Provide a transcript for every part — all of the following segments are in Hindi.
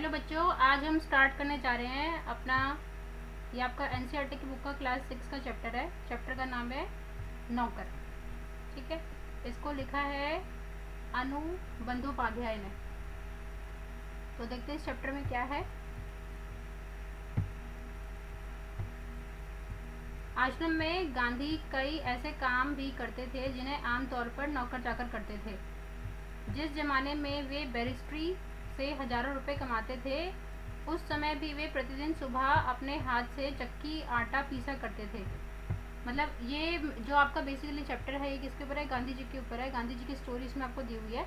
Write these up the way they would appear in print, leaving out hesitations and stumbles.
हेलो बच्चों, आज हम स्टार्ट करने जा रहे हैं अपना ये आपका एनसीईआरटी की बुक का क्लास 6 का चैप्टर है। चैप्टर का नाम है नौकर। ठीक है, इसको लिखा है अनु बंदोपाध्याय ने। तो देखते हैं इस चैप्टर में क्या है। आश्रम में गांधी कई ऐसे काम भी करते थे जिन्हें आमतौर पर नौकर चाकर करते थे। जिस जमाने में वे बैरिस्ट्री से हजारों रुपए कमाते थे, उस समय भी वे प्रतिदिन सुबह अपने हाथ से चक्की आटा पीसा करते थे। मतलब ये जो आपका बेसिकली चैप्टर है ये किसके ऊपर है? गांधी जी के ऊपर है। गांधी जी की स्टोरी इसमें आपको दी हुई है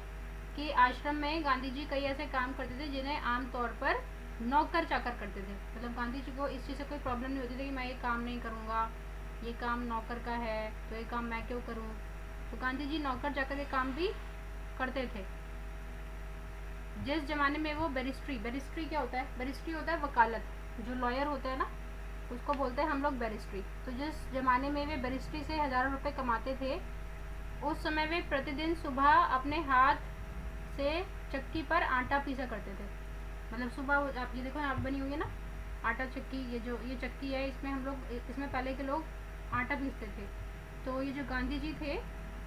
कि आश्रम में गांधी जी कई ऐसे काम करते थे जिन्हें आमतौर पर नौकर चाकर करते थे। मतलब गांधी जी को इस चीज़ से कोई प्रॉब्लम नहीं होती थी कि मैं ये काम नहीं करूँगा, ये काम नौकर का है तो ये काम मैं क्यों करूँ। तो गांधी जी नौकर चाकर के काम भी करते थे। जिस जमाने में वो बैरिस्ट्री क्या होता है? बैरिस्ट्री होता है वकालत। जो लॉयर होते हैं ना उसको बोलते हैं हम लोग बैरिस्ट्री। तो जिस जमाने में वे बैरिस्ट्री से हजारों रुपए कमाते थे, उस समय वे प्रतिदिन सुबह अपने हाथ से चक्की पर आटा पीसा करते थे। मतलब सुबह आप ये देखो यहाँ बनी हुई है ना आटा चक्की। ये चक्की है, इसमें हम लोग इसमें पहले के लोग आटा पीसते थे। तो ये जो गांधी जी थे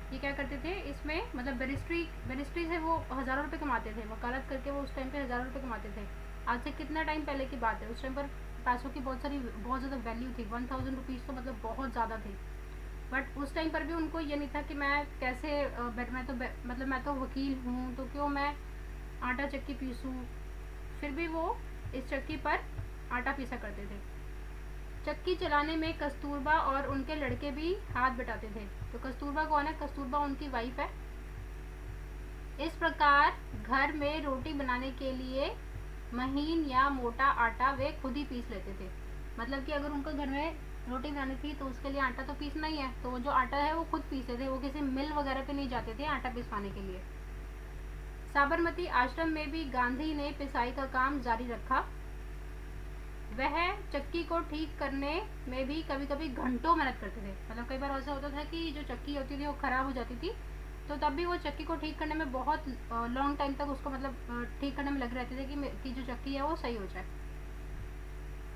ये क्या करते थे इसमें, मतलब बैरिस्ट्री से वो हज़ारों रुपए कमाते थे। वकालत करके वो उस टाइम पे हज़ारों रुपए कमाते थे। आज से कितना टाइम पहले की बात है। उस टाइम पर पैसों की बहुत ज़्यादा वैल्यू थी। 1000 रुपीज़ तो मतलब बहुत ज़्यादा थे। बट उस टाइम पर भी उनको ये नहीं था कि मैं कैसे मैं तो वकील हूँ तो क्यों मैं आटा चक्की पीसूँ। फिर भी वो इस चक्की पर आटा पीसा करते थे। चक्की चलाने में कस्तूरबा और उनके लड़के भी हाथ बटाते थे। तो कस्तूरबा कौन है? कस्तूरबा उनकी वाइफ है। इस प्रकार घर में रोटी बनाने के लिए महीन या मोटा आटा वे खुद ही पीस लेते थे। मतलब कि अगर उनको घर में रोटी बनानी थी तो उसके लिए आटा तो पीसना ही है, तो वो जो आटा है वो खुद पीसते थे। वो किसी मिल वगैरह पे नहीं जाते थे आटा पिसवाने के लिए। साबरमती आश्रम में भी गांधी ने पिसाई का काम जारी रखा। वह चक्की को ठीक करने में भी कभी कभी घंटों मेहनत करते थे। मतलब कई बार ऐसा होता था कि जो चक्की होती थी वो ख़राब हो जाती थी, तो तब भी वो चक्की को ठीक करने में बहुत लॉन्ग टाइम तक उसको ठीक करने में लगे रहते थे कि जो चक्की है वो सही हो जाए।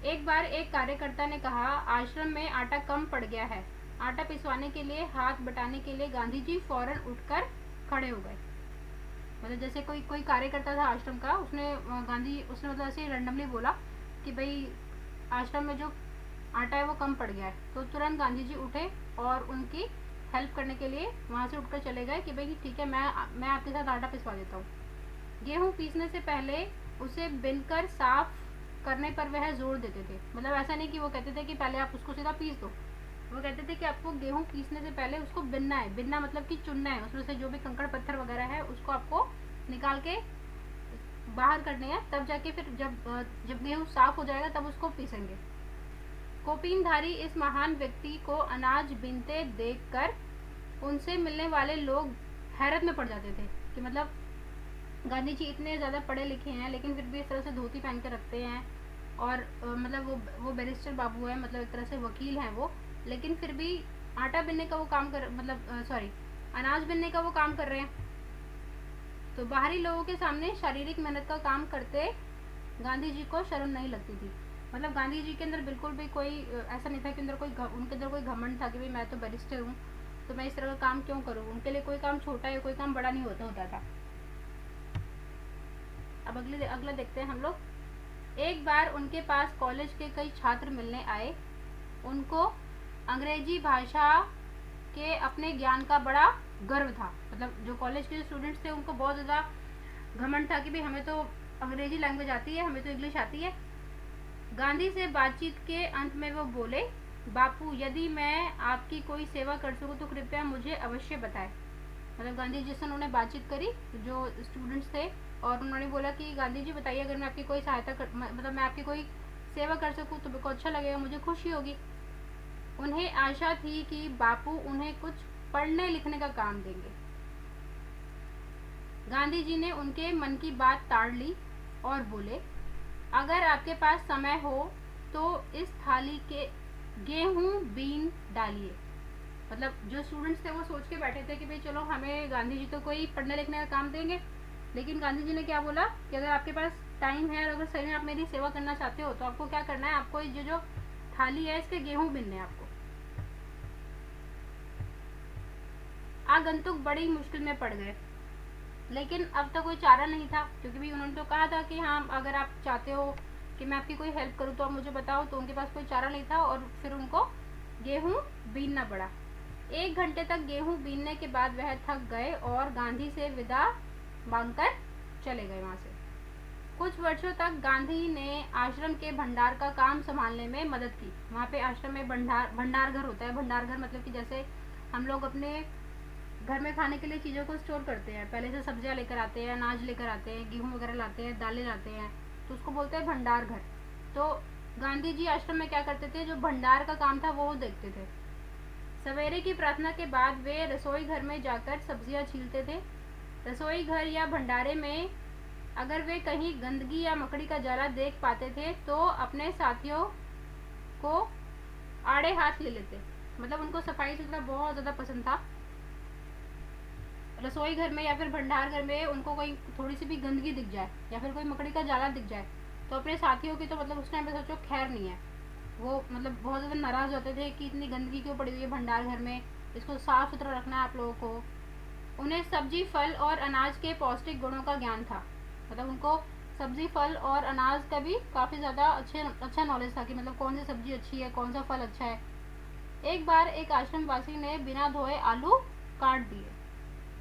एक बार एक कार्यकर्ता ने कहा, आश्रम में आटा कम पड़ गया है। आटा पिसवाने के लिए हाथ बटाने के लिए गांधी जी फौरन उठकर खड़े हो गए। मतलब जैसे कोई कार्यकर्ता था आश्रम का, उसने मतलब ऐसे रैंडमली बोला कि भाई आश्रम में जो आटा है वो कम पड़ गया है। तो तुरंत गांधी जी उठे और उनकी हेल्प करने के लिए वहाँ से उठकर चले गए कि भाई ठीक है, मैं आपके साथ आटा पिसवा देता हूँ। गेहूँ पीसने से पहले उसे बिनकर साफ करने पर वह जोर देते थे। मतलब ऐसा नहीं कि वो कहते थे कि पहले आप उसको सीधा पीस दो। वो कहते थे कि आपको गेहूँ पीसने से पहले उसको बिनना है। बिनना मतलब कि चुनना है, उसमें से जो भी कंकड़ पत्थर वगैरह है उसको आपको निकाल के बाहर करने हैं। तब जाके फिर जब गेहूँ साफ हो जाएगा तब उसको पीसेंगे। कोपीनधारी इस महान व्यक्ति को अनाज बीनते देखकर उनसे मिलने वाले लोग हैरत में पड़ जाते थे कि मतलब गांधी जी इतने ज़्यादा पढ़े लिखे हैं लेकिन फिर भी इस तरह से धोती पहन के रखते हैं। और मतलब वो बैरिस्टर बाबू है, मतलब एक तरह से वकील हैं वो, लेकिन फिर भी आटा बीनने का वो काम कर अनाज बीनने का वो काम कर रहे हैं। तो बाहरी लोगों के सामने शारीरिक मेहनत का काम करते गांधी जी को शर्म नहीं लगती थी। मतलब गांधी जी के अंदर बिल्कुल भी कोई ऐसा नहीं था कि उनके अंदर कोई घमंड था कि भाई मैं तो बैरिस्टर हूँ तो मैं इस तरह का काम क्यों करूँ। उनके लिए कोई काम छोटा या कोई काम बड़ा नहीं होता था। अब अगला देखते हैं हम लोग। एक बार उनके पास कॉलेज के कई छात्र मिलने आए। उनको अंग्रेजी भाषा के अपने ज्ञान का बड़ा गर्व था। मतलब जो कॉलेज के स्टूडेंट्स थे उनको बहुत ज़्यादा घमंड था कि भाई हमें तो अंग्रेजी लैंग्वेज आती है, हमें तो इंग्लिश आती है। गांधी से बातचीत के अंत में वो बोले, बापू यदि मैं आपकी कोई सेवा कर सकूं तो कृपया मुझे अवश्य बताएं। मतलब गांधी जी से उन्होंने बातचीत करी जो स्टूडेंट्स थे और उन्होंने बोला कि गांधी जी बताइए, अगर मैं आपकी कोई मैं आपकी कोई सेवा कर सकूं तो मेरे को अच्छा लगेगा, मुझे खुशी होगी। उन्हें आशा थी कि बापू उन्हें कुछ पढ़ने लिखने का काम देंगे। गांधी जी ने उनके मन की बात ताड़ ली और बोले, अगर आपके पास समय हो तो इस थाली के गेहूं बीन डालिए। मतलब जो स्टूडेंट्स थे वो सोच के बैठे थे कि भाई चलो हमें गांधी जी तो कोई पढ़ने लिखने का काम देंगे, लेकिन गांधी जी ने क्या बोला कि अगर आपके पास टाइम है और अगर सही में आप मेरी सेवा करना चाहते हो तो आपको क्या करना है, आपको ये जो थाली है इसके गेहूं बीनने हैं आपको। आगंतुक बड़ी मुश्किल में पड़ गए, लेकिन अब तो कोई चारा नहीं था, क्योंकि भी उन्होंने तो कहा था कि हाँ अगर आप चाहते हो कि मैं आपकी कोई हेल्प करूँ तो आप मुझे बताओ। तो उनके पास कोई चारा नहीं था और फिर उनको गेहूं बीनना पड़ा। 1 घंटे तक गेहूं बीनने के बाद वह थक गए और गांधी से विदा मांगकर चले गए वहाँ से। कुछ वर्षों तक गांधी ने आश्रम के भंडार का काम संभालने में मदद की। वहाँ पे आश्रम में भंडार घर होता है। भंडार घर मतलब कि जैसे हम लोग अपने घर में खाने के लिए चीज़ों को स्टोर करते हैं, पहले से सब्जियां लेकर आते हैं, अनाज लेकर आते हैं, गेहूं वगैरह लाते हैं, दालें लाते हैं, तो उसको बोलते हैं भंडार घर। तो गांधी जी आश्रम में क्या करते थे, जो भंडार का काम था वो देखते थे। सवेरे की प्रार्थना के बाद वे रसोई घर में जाकर सब्जियां छीलते थे। रसोई घर या भंडारे में अगर वे कहीं गंदगी या मकड़ी का जाला देख पाते थे तो अपने साथियों को आड़े हाथ ले लेते। मतलब उनको सफाई सुथरा बहुत ज़्यादा पसंद था। रसोई घर में या फिर भंडार घर में उनको कोई थोड़ी सी भी गंदगी दिख जाए या फिर कोई मकड़ी का जाला दिख जाए तो अपने साथियों की तो मतलब उस टाइम पे सोचो खैर नहीं है, वो मतलब बहुत ज़्यादा नाराज़ होते थे कि इतनी गंदगी क्यों पड़ी हुई है भंडार घर में, इसको साफ़ सुथरा रखना है आप लोगों को। उन्हें सब्जी फल और अनाज के पौष्टिक गुणों का ज्ञान था। मतलब उनको सब्जी फल और अनाज का भी काफ़ी ज़्यादा अच्छा नॉलेज था कि मतलब कौन सी सब्जी अच्छी है, कौन सा फल अच्छा है। एक बार एक आश्रमवासी ने बिना धोए आलू काट दिए।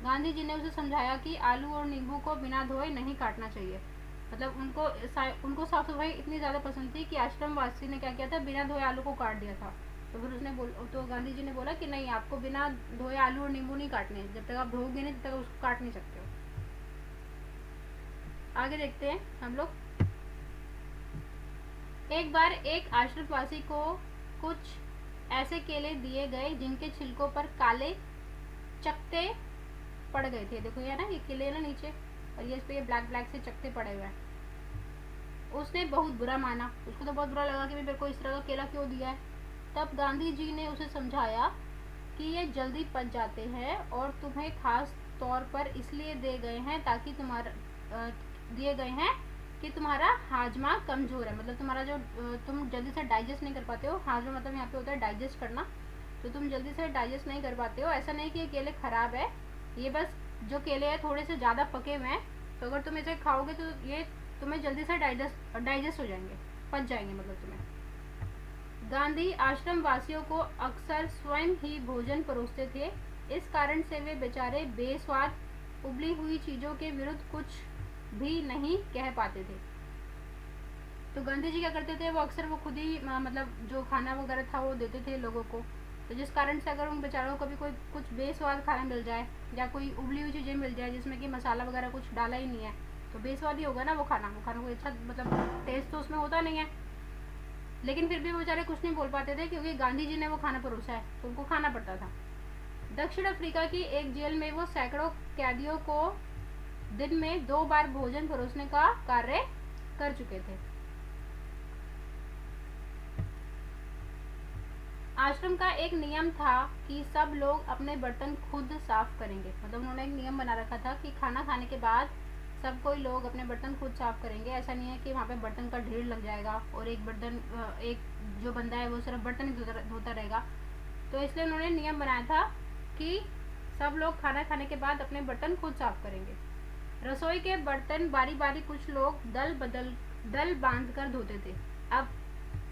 गांधी जी ने उसे समझाया कि आलू और नींबू को बिना धोए नहीं काटना चाहिए। मतलब उनको साफ सफाई इतनी ज़्यादा पसंद थी कि आश्रम वासी ने क्या किया था, बिना धोए आलू को काट दिया था। तो फिर तो गांधी जी ने बोला कि नहीं, आपको बिना धोए आलू और नींबू नहीं काटने, जब तक आप धोगे नहीं तब तक उसको काट नहीं सकते हो। आगे देखते हैं हम लोग। एक बार एक आश्रमवासी को कुछ ऐसे केले दिए गए जिनके छिलकों पर काले चकते पड़ गए थे। देखो ये ना, ये केले ना नीचे और ये इस पे ये ब्लैक से चकते पड़े हुए हैं। उसने बहुत बुरा माना, उसको तो बहुत बुरा लगा कि मेरे को इस तरह का केला क्यों दिया है। तब गांधी जी ने उसे समझाया कि ये जल्दी पच जाते हैं और तुम्हें खास तौर पर इसलिए दिए गए हैं ताकि तुम्हारा हाजमा कमज़ोर है। मतलब तुम्हारा जो तुम जल्दी से डाइजेस्ट नहीं कर पाते हो। हाजमा मतलब यहाँ पे होता है डाइजेस्ट करना, तो तुम जल्दी से डाइजेस्ट नहीं कर पाते हो। ऐसा नहीं कि ये केले ख़राब है, ये बस जो केले हैं थोड़े से ज़्यादा पके हुए हैं, तो अगर तुम इसे खाओगे तो ये तुम्हें जल्दी से डाइजेस्ट हो जाएंगे, पच जाएंगे मतलब तुम्हें। गांधी आश्रम वासियों को अक्सर स्वयं ही भोजन परोसते थे। इस कारण से वे बेचारे बेस्वाद उबली हुई चीज़ों के विरुद्ध कुछ भी नहीं कह पाते थे। तो गांधी जी क्या करते थे, वो अक्सर वो खुद ही मतलब जो खाना वगैरह था वो देते थे लोगों को। तो जिस कारण से अगर उन बेचारों को भी कोई कुछ बेस्वाद खाना मिल जाए या कोई उबली हुई चीज़ें मिल जाए जिसमें कि मसाला वगैरह कुछ डाला ही नहीं है, तो बेस्वाद ही होगा ना वो खाना कोई अच्छा मतलब टेस्ट तो उसमें होता नहीं है। लेकिन फिर भी वो बेचारे कुछ नहीं बोल पाते थे क्योंकि गांधी जी ने वो खाना परोसा है तो उनको खाना पड़ता था। दक्षिण अफ्रीका की एक जेल में वो सैकड़ों कैदियों को दिन में 2 बार भोजन परोसने का कार्य कर चुके थे। आश्रम का एक नियम था कि सब लोग अपने बर्तन खुद साफ करेंगे। मतलब उन्होंने एक नियम बना रखा था कि खाना खाने के बाद सब कोई लोग अपने बर्तन खुद साफ करेंगे। ऐसा नहीं है कि वहाँ पे बर्तन का ढेर लग जाएगा और एक जो बंदा है वो सिर्फ बर्तन ही धोता रहेगा। तो इसलिए उन्होंने नियम बनाया था कि सब लोग खाना खाने के बाद अपने बर्तन खुद साफ करेंगे। रसोई के बर्तन बारी बारी कुछ लोग दल बांध कर धोते थे। अब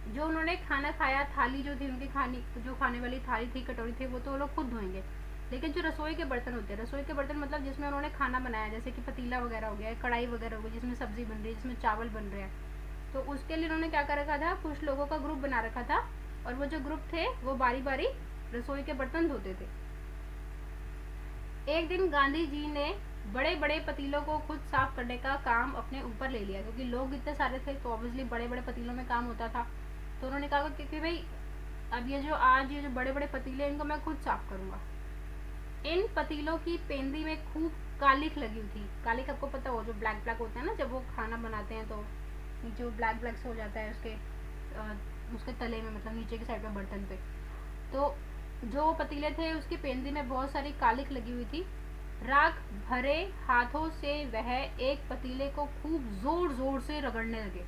जो उन्होंने खाना खाया, थाली जो थी उनकी खाने वाली थाली थी, कटोरी थी, वो तो वो लोग खुद धोएंगे। लेकिन जो रसोई के बर्तन होते हैं, रसोई के बर्तन मतलब जिसमें उन्होंने खाना बनाया, जैसे कि पतीला वगैरह हो गया, कढ़ाई वगैरह हो गई, जिसमें सब्जी बन रही है, जिसमें चावल बन रहे हैं, तो उसके लिए उन्होंने क्या कर रखा था, कुछ लोगों का ग्रुप बना रखा था और वो जो ग्रुप थे वो बारी बारी रसोई के बर्तन धोते थे। एक दिन गांधी जी ने बड़े बड़े पतीलों को खुद साफ करने का काम अपने ऊपर ले लिया, क्योंकि लोग इतने सारे थे तो ऑब्वियसली बड़े बड़े पतीलों में काम होता था। तो उन्होंने कहा कि भाई अब ये जो बड़े बड़े पतीले हैं इनको मैं खुद साफ करूँगा। इन पतीलों की पेंदी में खूब कालिख लगी हुई थी। कालिख आपको पता हो, जो ब्लैक होता है ना, जब वो खाना बनाते हैं तो नीचे वो ब्लैक से हो जाता है उसके तले में, मतलब नीचे की साइड पे बर्तन पे। तो जो पतीले थे उसकी पेंदी में बहुत सारी कालिख लगी हुई थी राख भरे हाथों से वह एक पतीले को खूब जोर जोर से रगड़ने लगे।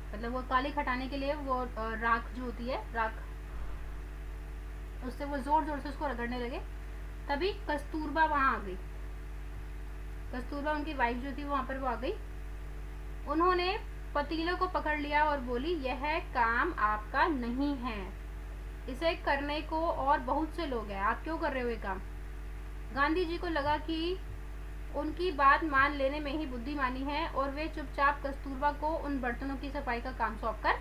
मतलब वो कालिख हटाने के लिए वो राख जो होती है, राख, उससे वो जोर जोर से उसको रगड़ने लगे। तभी कस्तूरबा वहां आ गई। कस्तूरबा उनकी वाइफ जो थी वहां पर वो आ गई। उन्होंने पतीले को पकड़ लिया और बोली, यह काम आपका नहीं है, इसे करने को और बहुत से लोग हैं, आप क्यों कर रहे हो ये काम। गांधी जी को लगा कि उनकी बात मान लेने में ही बुद्धिमानी है और वे चुपचाप कस्तूरबा को उन बर्तनों की सफाई का काम सौंप कर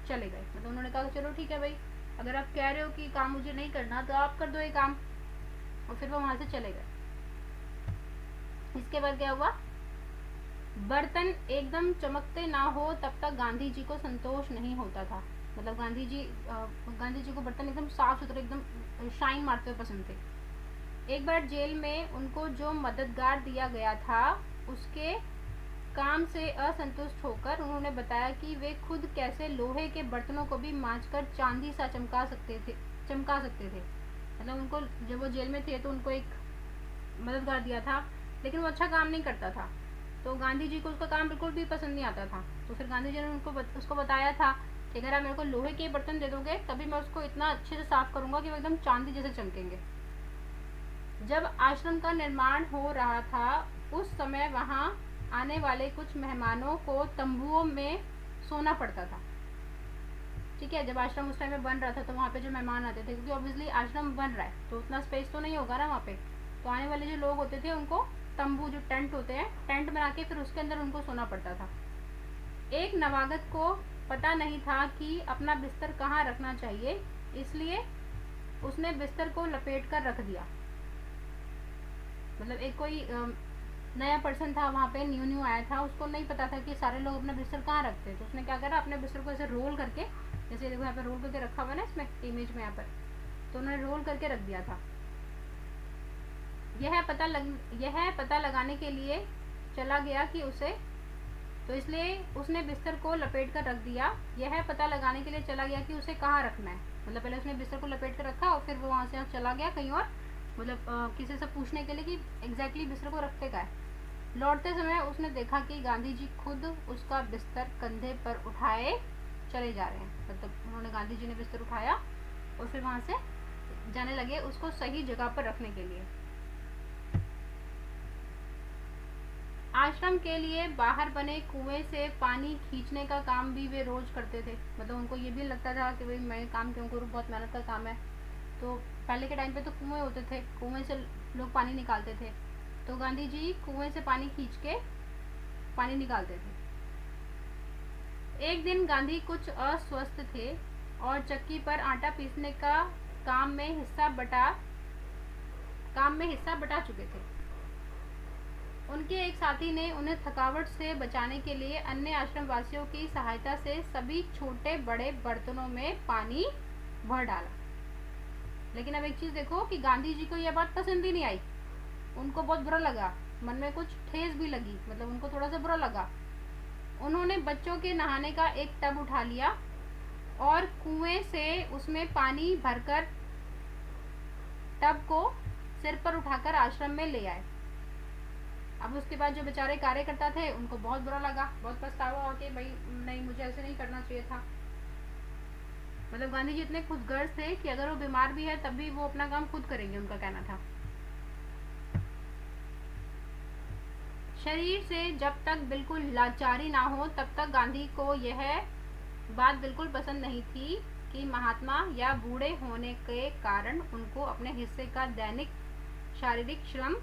चले गए। मतलब उन्होंने कहा चलो ठीक है भाई, अगर आप कह रहे हो कि काम मुझे नहीं करना तो आप कर दो ये काम, और फिर वो वहां से चले गए। इसके बाद क्या हुआ, बर्तन एकदम चमकते ना हो तब तक गांधी जी को संतोष नहीं होता था। मतलब गांधी जी को बर्तन एकदम साफ सुथरे, एकदम शाइन मारते हुए पसंद थे। एक बार जेल में उनको जो मददगार दिया गया था उसके काम से असंतुष्ट होकर उन्होंने बताया कि वे खुद कैसे लोहे के बर्तनों को भी मांझकर चांदी सा चमका सकते थे। मतलब उनको, जब वो जेल में थे तो उनको एक मददगार दिया था, लेकिन वो अच्छा काम नहीं करता था, तो गांधी जी को उसका काम बिल्कुल भी पसंद नहीं आता था। तो फिर गांधी जी ने उसको बताया था कि अगर आप मेरे को लोहे के बर्तन दे दोगे तभी मैं उसको इतना अच्छे से साफ करूंगा कि वो एकदम चांदी जैसे चमकेंगे। जब आश्रम का निर्माण हो रहा था उस समय वहां आने वाले कुछ मेहमानों को तंबुओं में सोना पड़ता था। ठीक है, जब आश्रम उस टाइम में बन रहा था तो वहाँ पे जो मेहमान आते थे, क्योंकि ऑब्वियसली आश्रम बन रहा है तो उतना स्पेस तो नहीं होगा ना वहाँ पे, तो आने वाले जो लोग होते थे उनको तंबू, जो टेंट होते हैं, टेंट बना के फिर उसके अंदर उनको सोना पड़ता था। एक नवागत को पता नहीं था कि अपना बिस्तर कहाँ रखना चाहिए, इसलिए उसने बिस्तर को लपेट कर रख दिया। मतलब एक कोई नया पर्सन था वहाँ पे, न्यू आया था, उसको नहीं पता था कि सारे लोग अपना बिस्तर कहाँ रखते हैं, तो उसने क्या करा, अपने बिस्तर को ऐसे रोल करके, जैसे देखो यहाँ पे रोल करके रखा हुआ है ना इसमें इमेज में यहाँ पर, तो उन्होंने रोल करके रख दिया था। यह पता लगाने के लिए चला गया कि उसे, तो इसलिए उसने बिस्तर को लपेट कर रख दिया। यह पता लगाने के लिए चला गया कि उसे कहाँ रखना है, मतलब पहले उसने बिस्तर को लपेट कर रखा और फिर वो वहाँ से चला गया कहीं और, मतलब किसी से पूछने के लिए कि एग्जैक्टली बिस्तर को रखते कहाँ है। लौटते समय उसने देखा कि गांधी जी खुद उसका बिस्तर कंधे पर उठाए चले जा रहे हैं। मतलब उन्होंने, गांधी जी ने बिस्तर उठाया और फिर वहाँ से जाने लगे उसको सही जगह पर रखने के लिए। आश्रम के लिए बाहर बने कुएं से पानी खींचने का काम भी वे रोज करते थे। मतलब उनको ये भी लगता था कि भाई मैं काम क्यों करूँ, बहुत मेहनत का काम है। तो पहले के टाइम पे तो कुएं होते थे, कुएं से लोग पानी निकालते थे, तो गांधी जी कुएं से पानी खींच के पानी निकालते थे। एक दिन गांधी कुछ अस्वस्थ थे और चक्की पर आटा पीसने का काम में हिस्सा बटा चुके थे। उनके एक साथी ने उन्हें थकावट से बचाने के लिए अन्य आश्रम वासियों की सहायता से सभी छोटे बड़े बर्तनों में पानी भर डाला। लेकिन अब एक चीज देखो कि गांधी जी को यह बात पसंद ही नहीं आई, उनको बहुत बुरा लगा, मन में कुछ ठेस भी लगी, मतलब उनको थोड़ा सा बुरा लगा। उन्होंने बच्चों के नहाने का एक टब उठा लिया और कुएं से उसमें पानी भरकर टब को सिर पर उठाकर आश्रम में ले आए। अब उसके बाद जो बेचारे कार्यकर्ता थे उनको बहुत बुरा लगा, बहुत पछतावा हुआ कि भाई नहीं, मुझे ऐसे नहीं करना चाहिए था। मतलब गांधी जी इतने खुदगर्ज थे कि अगर वो बीमार भी है तब भी वो अपना काम खुद करेंगे, उनका कहना था। शरीर से जब तक बिल्कुल लाचारी ना हो तब तक गांधी को यह बात बिल्कुल पसंद नहीं थी कि महात्मा या बूढ़े होने के कारण उनको अपने हिस्से का दैनिक शारीरिक श्रम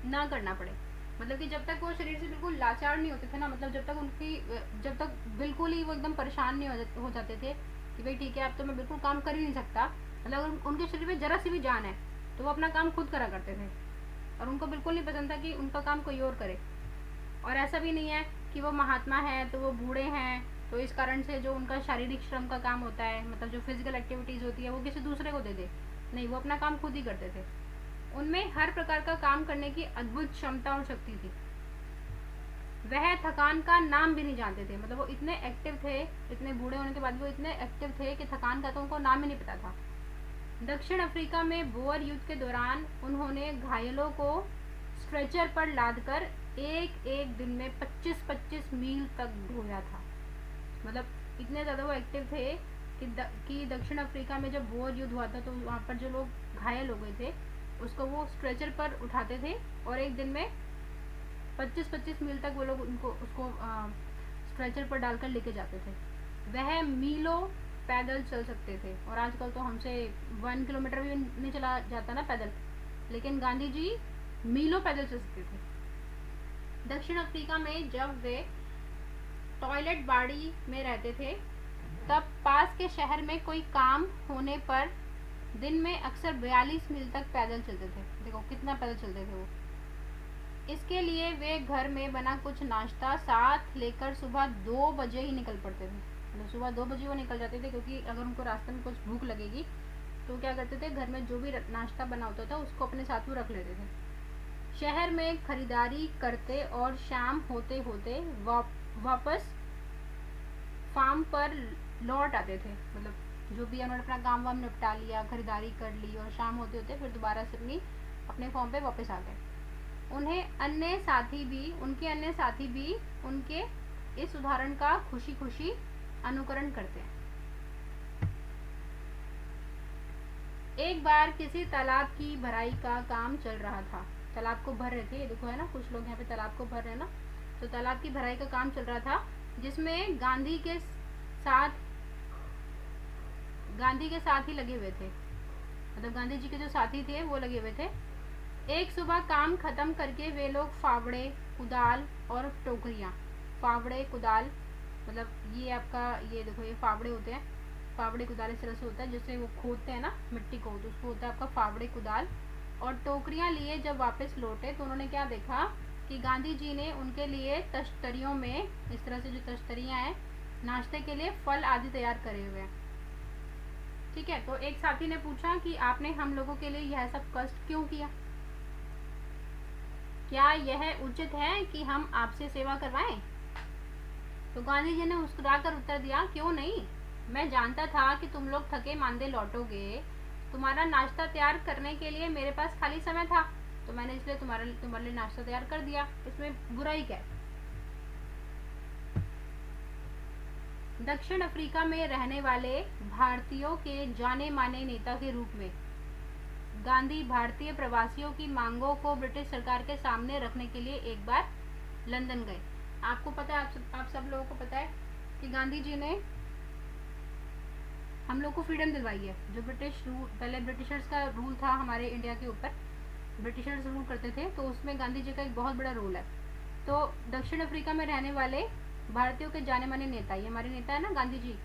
ना करना पड़े। मतलब कि जब तक वो शरीर से बिल्कुल लाचार नहीं होते थे ना, मतलब जब तक बिल्कुल ही वो एकदम परेशान नहीं हो जाते थे कि भाई ठीक है अब तो मैं बिल्कुल काम कर ही नहीं सकता, मतलब अगर उनके शरीर में जरा सी भी जान है तो वो अपना काम खुद करा करते थे और उनको बिल्कुल नहीं पसंद था कि उनका काम कोई और करे। और ऐसा भी नहीं है कि वो महात्मा है तो वो बूढ़े हैं तो इस कारण से जो उनका शारीरिक श्रम का काम होता है, मतलब जो फिजिकल एक्टिविटीज़ होती है वो किसी दूसरे को दे दे, नहीं, वो अपना काम खुद ही करते थे। उनमें हर प्रकार का काम करने की अद्भुत क्षमता और शक्ति थी। वह थकान का नाम भी नहीं जानते थे, मतलब वो इतने एक्टिव थे, इतने बूढ़े होने के बाद वो इतने एक्टिव थे कि थकान का तो उनको नाम ही नहीं पता था। दक्षिण अफ्रीका में बोअर युद्ध के दौरान उन्होंने घायलों को स्ट्रेचर पर लादकर एक एक दिन में 25-25 मील तक ढोया था। मतलब इतने ज़्यादा वो एक्टिव थे कि दक्षिण अफ्रीका में जब बोअर युद्ध हुआ था तो वहाँ पर जो लोग घायल हो गए थे उसको वो स्ट्रेचर पर उठाते थे और एक दिन में 25-25 मील तक वो लोग उसको स्ट्रेचर पर डालकर लेके जाते थे। वह मीलों पैदल चल सकते थे और आजकल तो हमसे 1 किलोमीटर भी नहीं चला जाता ना पैदल, लेकिन गांधी जी मीलों पैदल चल सकते थे। दक्षिण अफ्रीका में जब वे टॉयलेट बाड़ी में रहते थे तब पास के शहर में कोई काम होने पर दिन में अक्सर 42 मील तक पैदल चलते थे। देखो कितना पैदल चलते थे वो। इसके लिए वे घर में बना कुछ नाश्ता साथ लेकर सुबह 2 बजे ही निकल पड़ते थे। मतलब सुबह 2 बजे वो निकल जाते थे, क्योंकि अगर उनको रास्ते में कुछ भूख लगेगी तो क्या करते थे, घर में जो भी नाश्ता बना होता था उसको अपने साथ में रख लेते थे। शहर में खरीदारी करते और शाम होते होते वापस फार्म पर लौट आते थे। मतलब जो भी उन्होंने अपना काम वाम निपटा लिया, खरीदारी कर ली और शाम होते होते फिर दोबारा से अपने फॉर्म पे वापस आ गए। उनके अन्य साथी भी उनके इस उदाहरण का खुशी खुशी अनुकरण करते हैं। एक बार किसी तालाब की भराई का काम चल रहा था। तालाब को भर रहे थे, ये देखो है ना, कुछ लोग यहाँ पे तालाब को भर रहे हैं ना। तो तालाब की भराई का काम चल रहा था जिसमें गांधी के साथ ही लगे हुए थे। मतलब गांधी जी के जो साथी थे वो लगे हुए थे। एक सुबह काम खत्म करके वे लोग फावड़े, कुदाल और टोकरियाँ, फावड़े कुदाल मतलब ये आपका, ये देखो ये फावड़े होते हैं। फावड़े कुदाल इस तरह से होता है जिससे वो खोदते हैं ना मिट्टी को, तो उसको होता है आपका फावड़े कुदाल। और टोकरियाँ लिए जब वापस लौटे तो उन्होंने क्या देखा कि गांधी जी ने उनके लिए तश्तरियों में, इस तरह से जो तश्तरियाँ हैं, नाश्ते के लिए फल आदि तैयार करे हुए हैं। ठीक है, तो एक साथी ने पूछा कि आपने हम लोगों के लिए यह सब कष्ट क्यों किया? क्या यह उचित है कि हम आपसे सेवा करवाएं? तो गांधी जी ने मुस्कुराकर उत्तर दिया, क्यों नहीं, मैं जानता था कि तुम लोग थके मांदे लौटोगे। तुम्हारा नाश्ता तैयार करने के लिए मेरे पास खाली समय था, तो मैंने इसलिए तुम्हारे लिए नाश्ता तैयार कर दिया। इसमें बुराई क्या है? दक्षिण अफ्रीका में रहने वाले भारतीयों के जाने माने नेता के रूप में गांधी भारतीय प्रवासियों की मांगों को ब्रिटिश सरकार के सामने रखने के लिए एक बार लंदन गए। आपको पता है, आप सब लोगों को पता है कि गांधी जी ने हम लोग को फ्रीडम दिलवाई है। जो पहले ब्रिटिशर्स का रूल था हमारे इंडिया के ऊपर, ब्रिटिशर्स रूल करते थे, तो उसमें गांधी जी का एक बहुत बड़ा रोल है। तो दक्षिण अफ्रीका में रहने वाले भारतीयों के जाने माने नेता, ये हमारे नेता है ना गांधी जी,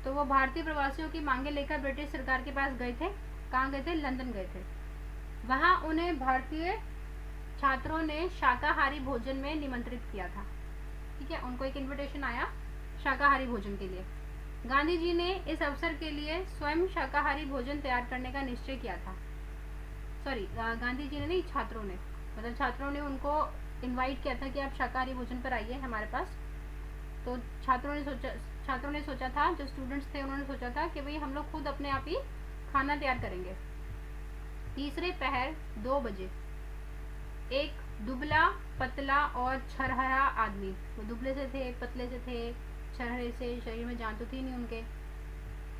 तो वो भारतीय प्रवासियों की मांगे लेकर ब्रिटिश सरकार के पास गए थे। कहाँ गए थे? लंदन गए थे। वहाँ उन्हें भारतीय छात्रों ने शाकाहारी भोजन में निमंत्रित किया था। ठीक है, उनको एक इनविटेशन आया शाकाहारी भोजन के लिए। गांधी जी ने इस अवसर के लिए स्वयं शाकाहारी भोजन तैयार करने का निश्चय किया था। सॉरी, गांधी जी ने नहीं, छात्रों ने, मतलब छात्रों ने उनको इनवाइट किया था कि आप शाकाहारी भोजन पर आइए हमारे पास। तो छात्रों ने सोचा था, जो स्टूडेंट्स थे उन्होंने सोचा था कि भाई हम लोग खुद अपने आप ही खाना तैयार करेंगे। तीसरे पहर 2 बजे एक दुबला पतला और छरहरा आदमी, वो दुबले से थे, पतले से थे, छरहरे से, शरीर में जान तो थी नहीं उनके,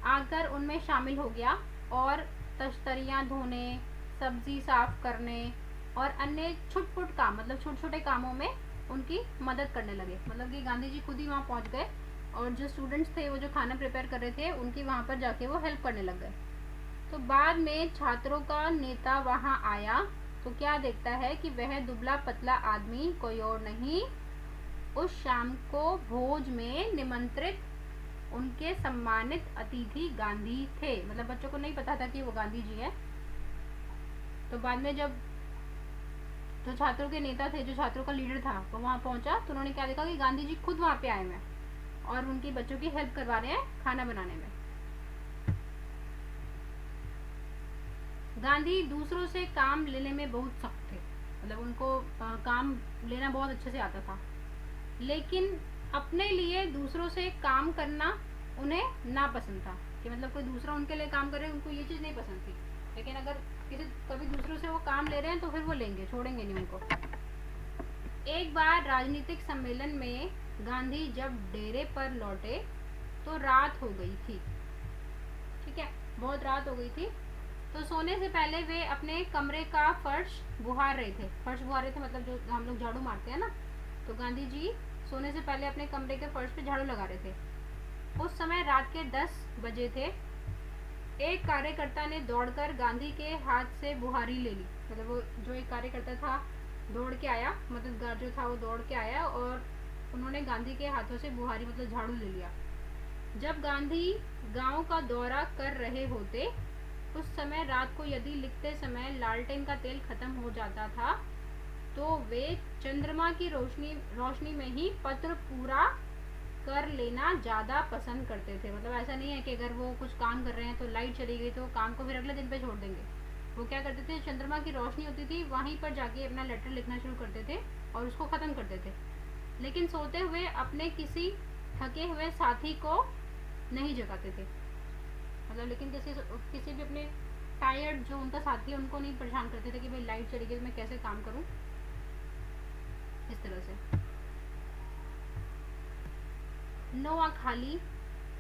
आकर उनमें शामिल हो गया और तश्तरियाँ धोने, सब्जी साफ करने और अन्य छुटपुट काम, मतलब छोटे छोटे कामों में उनकी मदद करने लगे। मतलब कि गांधी जी खुद ही वहाँ पहुँच गए और जो स्टूडेंट्स थे वो जो खाना प्रिपेयर कर रहे थे उनकी वहाँ पर जाके वो हेल्प करने लग गए। तो बाद में छात्रों का नेता वहाँ आया तो क्या देखता है कि वह दुबला पतला आदमी कोई और नहीं, उस शाम को भोज में निमंत्रित उनके सम्मानित अतिथि गांधी थे। मतलब बच्चों को नहीं पता था कि वो गांधी जी हैं। तो बाद में जब जो छात्रों के नेता थे, जो छात्रों का लीडर था, वो वहाँ पहुँचा तो उन्होंने क्या देखा कि गांधी जी खुद वहाँ पे आए हुए हैं और उनकी बच्चों की हेल्प करवा रहे हैं खाना बनाने में। गांधी दूसरों से काम लेने में बहुत सख्त थे, मतलब उनको काम लेना बहुत अच्छे से आता था, लेकिन अपने लिए दूसरों से काम करना उन्हें नापसंद था। कि मतलब कोई दूसरा उनके लिए काम करे, उनको ये चीज़ नहीं पसंद थी। लेकिन अगर कभी दूसरों से वो काम ले रहे हैं तो फिर वो लेंगे, छोड़ेंगे नहीं उनको। एक बार राजनीतिक सम्मेलन में गांधी जब डेरे पर लौटे तो रात हो गई थी। ठीक है, बहुत रात हो गई थी। तो सोने से पहले वे अपने कमरे का फर्श बुहार रहे थे। फर्श बुहार रहे थे मतलब जो हम लोग झाड़ू मारते हैं ना, तो गांधी जी सोने से पहले अपने कमरे के फर्श पे झाड़ू लगा रहे थे। उस समय रात के 10 बजे थे। एक कार्यकर्ता ने दौड़कर गांधी के हाथ से बुहारी ले ली। मतलब वो जो एक कार्यकर्ता था दौड़ के आया, मददगार जो था वो दौड़ के आया और उन्होंने गांधी के हाथों से बुहारी मतलब झाड़ू ले लिया। जब गांधी गांव का दौरा कर रहे होते उस समय रात को यदि लिखते समय लालटेन का तेल खत्म हो जाता था तो वे चंद्रमा की रोशनी में ही पत्र पूरा कर लेना ज़्यादा पसंद करते थे। मतलब ऐसा नहीं है कि अगर वो कुछ काम कर रहे हैं तो लाइट चली गई तो काम को फिर अगले दिन पे छोड़ देंगे। वो क्या करते थे, चंद्रमा की रोशनी होती थी वहीं पर जाके अपना लेटर लिखना शुरू करते थे और उसको ख़त्म करते थे। लेकिन सोते हुए अपने किसी थके हुए साथी को नहीं जगाते थे। मतलब लेकिन किसी भी अपने टायर्ड जो उनका साथी है उनको नहीं परेशान करते थे कि भाई लाइट चली गई तो मैं कैसे काम करूं, इस तरह से। नोआखाली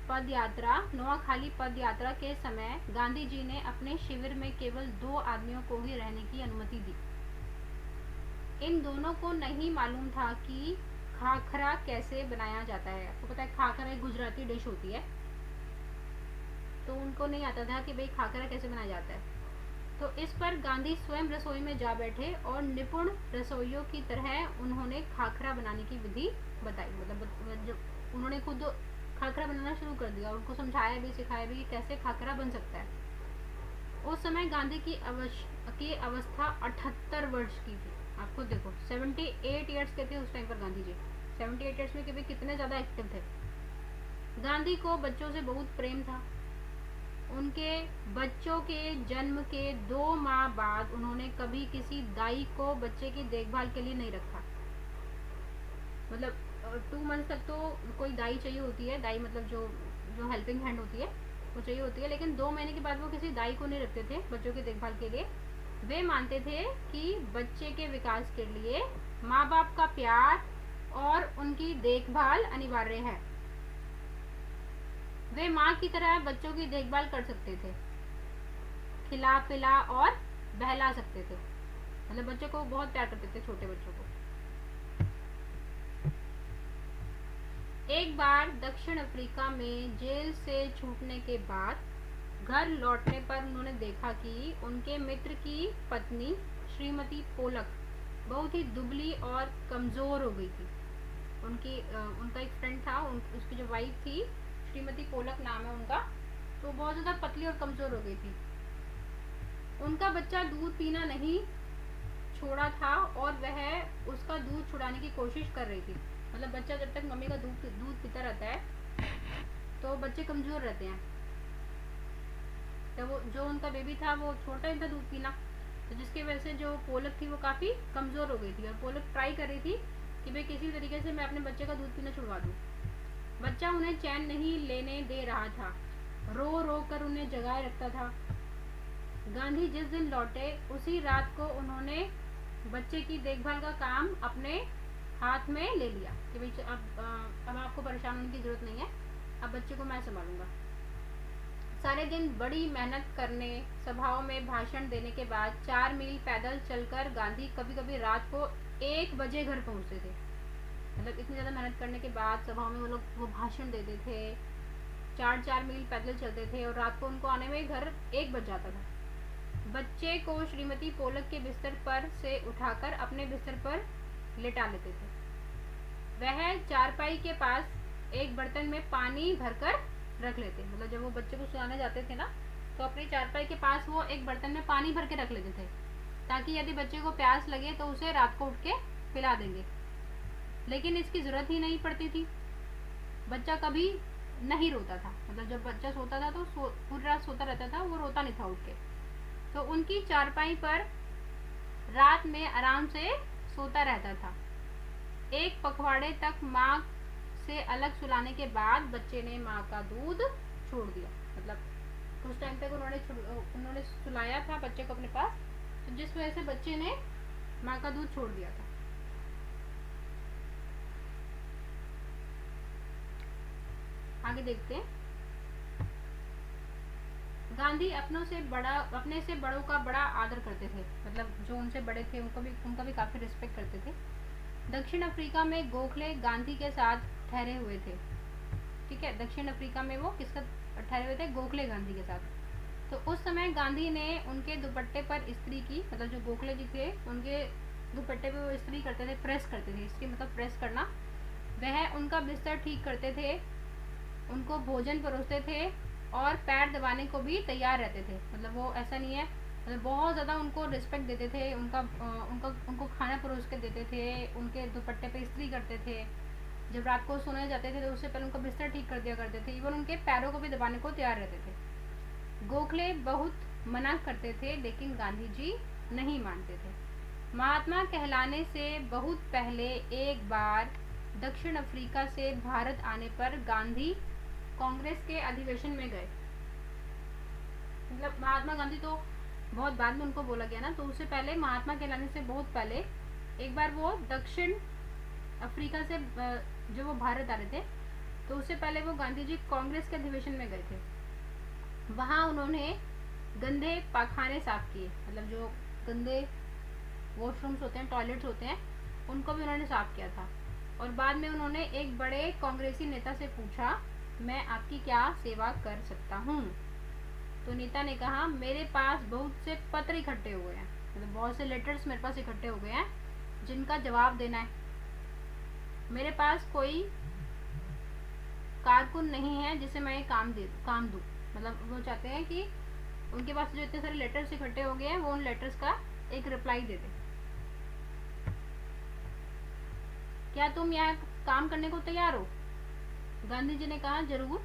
पद यात्रा के समय गांधी जी ने अपने शिविर में केवल 2 आदमियों को ही रहने की अनुमति दी। इन दोनों को नहीं मालूम था कि खाखरा कैसे बनाया जाता है। आपको पता है खाखरा एक गुजराती डिश होती है, तो उनको नहीं आता था कि भाई खाखरा कैसे बनाया जाता है। तो इस पर गांधी स्वयं रसोई में जा बैठे और निपुण रसोइयों की तरह उन्होंने खाखरा बनाने की विधि बताई। मतलब जब उन्होंने खुद खाखरा बनाना शुरू कर दिया, उनको समझाया भी सिखाया भी कि कैसे खाखरा बन सकता है। उस समय गांधी की अवस्था 78 वर्ष की थी। आप खुद देखो 78 ईयर्स के थे उस टाइम पर गांधी जी। 78 ईयर्स में कि कितने ज़्यादा एक्टिव थे। गांधी को बच्चों से बहुत प्रेम था। उनके बच्चों के जन्म के 2 माह बाद उन्होंने कभी किसी दाई को बच्चे की देखभाल के लिए नहीं रखा। मतलब 2 मंथ तक तो कोई दाई चाहिए होती है। दाई मतलब जो हेल्पिंग हैंड होती है वो चाहिए होती है, लेकिन 2 महीने के बाद वो किसी दाई को नहीं रखते थे बच्चों की देखभाल के लिए। वे मानते थे कि बच्चे के विकास के लिए माँ बाप का प्यार और उनकी देखभाल अनिवार्य है। वे माँ की तरह बच्चों की देखभाल कर सकते थे, खिला पिला और बहला सकते थे। मतलब बच्चों को बहुत प्यार करते थे, छोटे बच्चों को। एक बार दक्षिण अफ्रीका में जेल से छूटने के बाद घर लौटने पर उन्होंने देखा कि उनके मित्र की पत्नी श्रीमती पोलक बहुत ही दुबली और कमज़ोर हो गई थी। उनका एक फ्रेंड था, उसकी जो वाइफ थी श्रीमती पोलक नाम है उनका, तो बहुत ज़्यादा पतली और कमज़ोर हो गई थी। उनका बच्चा दूध पीना नहीं छोड़ा था और वह उसका दूध छुड़ाने की कोशिश कर रही थी। मतलब बच्चा जब तक मम्मी का दूध पीता रहता है तो बच्चे कमज़ोर रहते हैं। तो वो जो उनका बेबी था वो छोटा ही था दूध पीना, तो जिसकी वजह से जो पोलक थी वो काफ़ी कमज़ोर हो गई थी। और पोलक ट्राई कर रही थी कि भाई किसी तरीके से मैं अपने बच्चे का दूध पीना छुड़वा दूँ। बच्चा उन्हें चैन नहीं लेने दे रहा था, रो रो कर उन्हें जगाए रखता था। गांधी जिस दिन लौटे उसी रात को उन्होंने बच्चे की देखभाल का काम अपने हाथ में ले लिया कि भाई अब आपको परेशान होने की ज़रूरत नहीं है, अब बच्चे को मैं संभालूंगा। सारे दिन बड़ी मेहनत करने, सभाओं में भाषण देने के बाद 4 मील पैदल चलकर गांधी कभी कभी रात को 1 बजे घर पहुंचते थे। मतलब इतनी ज़्यादा मेहनत करने के बाद सभाओं में वो भाषण देते थे, 4 मील पैदल चलते थे और रात को उनको आने में घर 1 बज जाता था। बच्चे को श्रीमती पोलक के बिस्तर पर से उठाकर अपने बिस्तर पर लेटा लेते थे। वह चारपाई के पास एक बर्तन में पानी भरकर रख लेते। मतलब जब वो बच्चे को सुलाने जाते थे ना तो अपनी चारपाई के पास वो एक बर्तन में पानी भर के रख लेते थे ताकि यदि बच्चे को प्यास लगे तो उसे रात को उठ के पिला देंगे। लेकिन इसकी ज़रूरत ही नहीं पड़ती थी, बच्चा कभी नहीं रोता था। मतलब जब बच्चा सोता था तो पूरी रात सोता रहता था, वो रोता नहीं था उठ के। तो उनकी चारपाई पर रात में आराम से सोता रहता था। एक पखवाड़े तक माँ से अलग सुलाने के बाद बच्चे ने माँ का दूध छोड़ दिया। मतलब कुछ टाइम तक उन्होंने सुलाया था बच्चे को अपने पास, तो जिस वजह से बच्चे ने माँ का दूध छोड़ दिया था। आगे देखते हैं। गांधी अपने से बड़ों का बड़ा आदर करते थे, मतलब जो उनसे बड़े थे उनका भी काफ़ी रिस्पेक्ट करते थे। दक्षिण अफ्रीका में गोखले गांधी के साथ ठहरे हुए थे। ठीक है, दक्षिण अफ्रीका में वो किसका ठहरे हुए थे? गोखले गांधी के साथ। तो उस समय गांधी ने उनके दुपट्टे पर इस्त्री की, मतलब जो गोखले जी थे उनके दुपट्टे पे वो इस्त्री करते थे, प्रेस करते थे। इस्त्री मतलब प्रेस करना। वह उनका बिस्तर ठीक करते थे, उनको भोजन परोसते थे और पैर दबाने को भी तैयार रहते थे। मतलब वो ऐसा नहीं है, मतलब बहुत ज़्यादा उनको रिस्पेक्ट देते थे, उनको खाना परोस के देते थे, उनके दुपट्टे पे इस्त्री करते थे। जब रात को सोने जाते थे तो उससे पहले उनका बिस्तर ठीक कर दिया करते थे, इवन उनके पैरों को भी दबाने को तैयार रहते थे। गोखले बहुत मना करते थे लेकिन गांधी जी नहीं मानते थे। महात्मा कहलाने से बहुत पहले एक बार दक्षिण अफ्रीका से भारत आने पर गांधी कांग्रेस के अधिवेशन में गए। मतलब महात्मा गांधी तो बहुत बाद में उनको बोला गया ना, तो उससे पहले महात्मा कहलाने से बहुत पहले एक बार वो दक्षिण अफ्रीका से जो वो भारत आ रहे थे, तो उससे पहले वो गांधी जी कांग्रेस के अधिवेशन में गए थे। वहाँ उन्होंने गंदे पाखाने साफ किए, मतलब जो गंदे वॉशरूम्स होते हैं, टॉयलेट्स होते हैं, उनको भी उन्होंने साफ किया था। और बाद में उन्होंने एक बड़े कांग्रेसी नेता से पूछा, मैं आपकी क्या सेवा कर सकता हूँ? तो नेता ने कहा, मेरे पास बहुत से पत्र इकट्ठे हुए हैं, मतलब बहुत से लेटर्स मेरे पास इकट्ठे हो गए हैं जिनका जवाब देना है। मेरे पास कोई कारकुन नहीं है जिसे मैं काम दूँ। मतलब वो चाहते हैं कि उनके पास जो इतने सारे लेटर्स इकट्ठे हो गए हैं वो उन लेटर्स का एक रिप्लाई दे दें। क्या तुम यहाँ काम करने को तैयार हो? गांधी जी ने कहा, जरूर,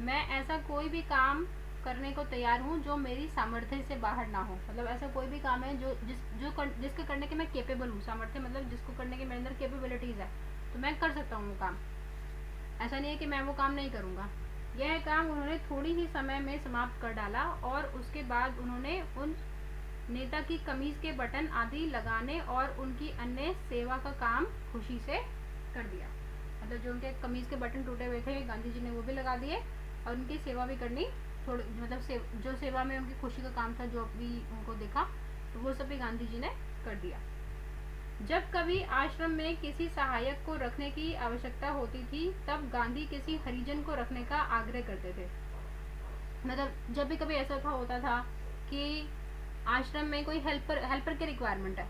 मैं ऐसा कोई भी काम करने को तैयार हूँ जो मेरी सामर्थ्य से बाहर ना हो। मतलब ऐसा कोई भी काम है जिसके करने के मैं केपेबल हूँ। सामर्थ्य मतलब जिसको करने के मेरे अंदर कैपेबिलिटीज़ है, तो मैं कर सकता हूँ वो काम। ऐसा नहीं है कि मैं वो काम नहीं करूँगा। यह काम उन्होंने थोड़ी ही समय में समाप्त कर डाला और उसके बाद उन्होंने उन नेता की कमीज के बटन आदि लगाने और उनकी अन्य सेवा का काम खुशी से कर दिया। मतलब जो उनके कमीज के बटन टूटे हुए थे गांधी जी ने वो भी लगा दिए और उनकी सेवा भी करनी थोड़ी, मतलब जो सेवा में उनकी खुशी का काम था, जो भी उनको देखा, तो वो सब भी गांधी जी ने कर दिया। जब कभी आश्रम में किसी सहायक को रखने की आवश्यकता होती थी तब गांधी किसी हरिजन को रखने का आग्रह करते थे। मतलब जब भी कभी ऐसा होता था कि आश्रम में कोई हेल्पर की रिक्वायरमेंट है,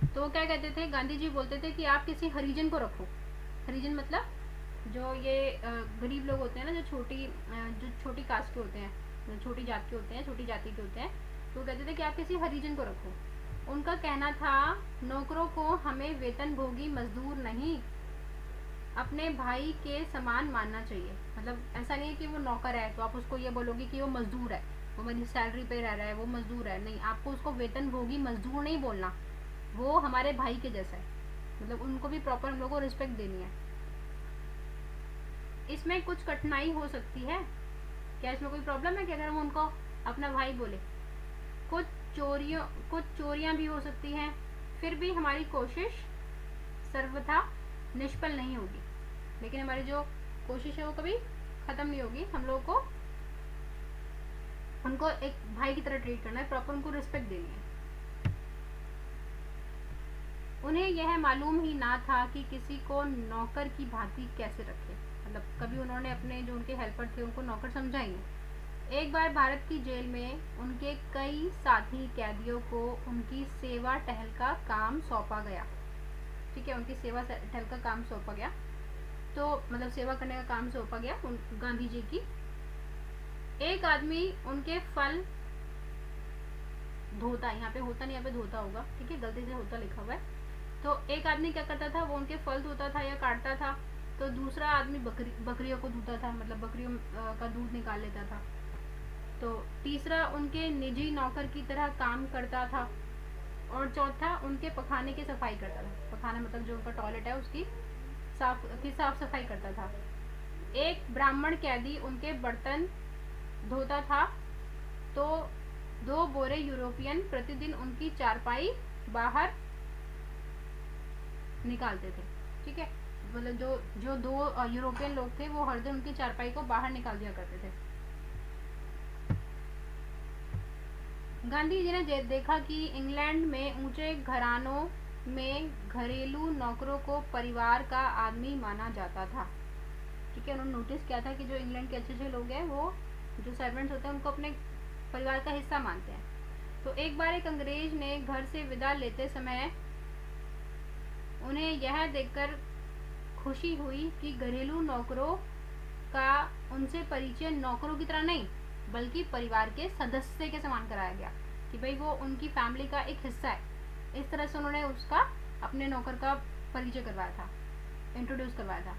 तो वो क्या कहते थे, गांधी जी बोलते थे कि आप किसी हरिजन को रखो। हरिजन मतलब जो ये गरीब लोग होते हैं ना, जो छोटी कास्ट के होते हैं, छोटी जात के होते हैं, छोटी जाति के होते हैं, तो वो कहते थे कि आप किसी हरिजन को रखो। उनका कहना था, नौकरों को हमें वेतनभोगी मजदूर नहीं, अपने भाई के समान मानना चाहिए। मतलब ऐसा नहीं है कि वो नौकर है तो आप उसको ये बोलोगे कि वो मजदूर है, वो मेरी सैलरी पे रह रहा है, वो मजदूर है। नहीं, आपको उसको वेतनभोगी मजदूर नहीं बोलना, वो हमारे भाई के जैसा है। मतलब उनको भी प्रॉपर हम लोग को रिस्पेक्ट देनी है। इसमें कुछ कठिनाई हो सकती है क्या? इसमें कोई प्रॉब्लम है कि अगर हम उनको अपना भाई बोले? कुछ चोरियां भी हो सकती हैं, फिर भी हमारी कोशिश सर्वथा निष्फल नहीं होगी। लेकिन हमारी जो कोशिश है वो कभी ख़त्म नहीं होगी। हम लोगों को उनको एक भाई की तरह ट्रीट करना है, प्रॉपर उनको रिस्पेक्ट देनी है। उन्हें यह मालूम ही ना था कि किसी को नौकर की भांति कैसे रखे। मतलब कभी उन्होंने अपने जो उनके हेल्पर थे उनको नौकर समझा ही नहीं। एक बार भारत की जेल में उनके कई साथी कैदियों को उनकी सेवा टहल का काम सौंपा गया। ठीक है, उनकी सेवा टहल का काम सौंपा गया, तो मतलब सेवा करने का काम सौंपा गया गांधी जी की। एक आदमी उनके फल धोता, यहाँ पे होता नहीं, यहाँ पे धोता होगा, ठीक है, गलती से होता लिखा हुआ है। तो एक आदमी क्या करता था, वो उनके फल धोता था या काटता था, तो दूसरा आदमी बकरियों को धोता था, मतलब बकरियों का दूध निकाल लेता था। तो तीसरा उनके निजी नौकर की तरह काम करता था और चौथा उनके पखाने की सफाई करता था। पखाना मतलब जो उनका टॉयलेट है उसकी साफ सफाई करता था। एक ब्राह्मण कैदी उनके बर्तन धोता था तो 2 बोरे यूरोपियन प्रतिदिन उनकी चारपाई बाहर निकालते थे। ठीक है, मतलब जो जो 2 यूरोपियन लोग थे वो हर दिन उनकी चारपाई को बाहर निकाल दिया करते थे। गांधी जी ने देखा कि इंग्लैंड में ऊंचे घरानों में घरेलू नौकरों को परिवार का आदमी माना जाता था। ठीक है, उन्होंने नोटिस किया था कि जो इंग्लैंड के अच्छे अच्छे लोग हैं वो जो सर्वेंट्स होते हैं उनको अपने परिवार का हिस्सा मानते हैं। तो एक बार एक अंग्रेज ने घर से विदा लेते समय उन्हें यह देखकर खुशी हुई कि घरेलू नौकरों का उनसे परिचय नौकरों की तरह नहीं बल्कि परिवार के सदस्य के समान कराया गया, कि भाई वो उनकी फैमिली का एक हिस्सा है। इस तरह से उन्होंने उसका अपने नौकर का परिचय करवाया था, इंट्रोड्यूस करवाया था।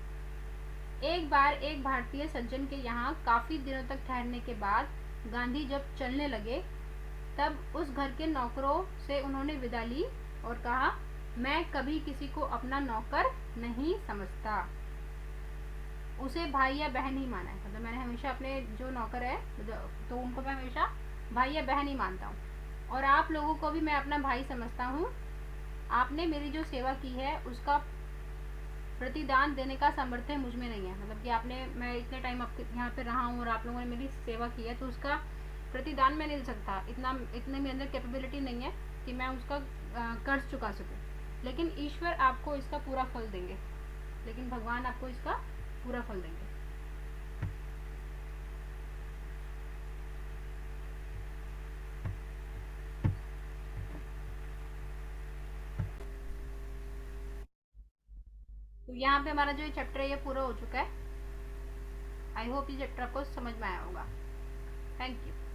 एक बार एक भारतीय सज्जन के यहाँ काफी दिनों तक ठहरने के बाद गांधी जब चलने लगे तब उस घर के नौकरों से उन्होंने विदा ली और कहा, मैं कभी किसी को अपना नौकर नहीं समझता, उसे भाई या बहन ही माना है। मतलब मैंने हमेशा अपने जो नौकर है तो उनको मैं हमेशा भाई या बहन ही मानता हूँ, और आप लोगों को भी मैं अपना भाई समझता हूँ। आपने मेरी जो सेवा की है उसका प्रतिदान देने का सामर्थ्य मुझ में नहीं है। मतलब कि मैं इतने टाइम आपके यहाँ पे रहा हूँ और आप लोगों ने मेरी सेवा की है तो उसका प्रतिदान मैं नहीं दे सकता, इतने मेरे अंदर कैपेबिलिटी नहीं है कि मैं उसका कर्ज चुका सकूँ। लेकिन ईश्वर आपको इसका पूरा फल देंगे, लेकिन भगवान आपको इसका पूरा फल देंगे। तो यहाँ पे हमारा जो ये चैप्टर है ये पूरा हो चुका है। आई होप ये चैप्टर आपको समझ में आया होगा। Thank you.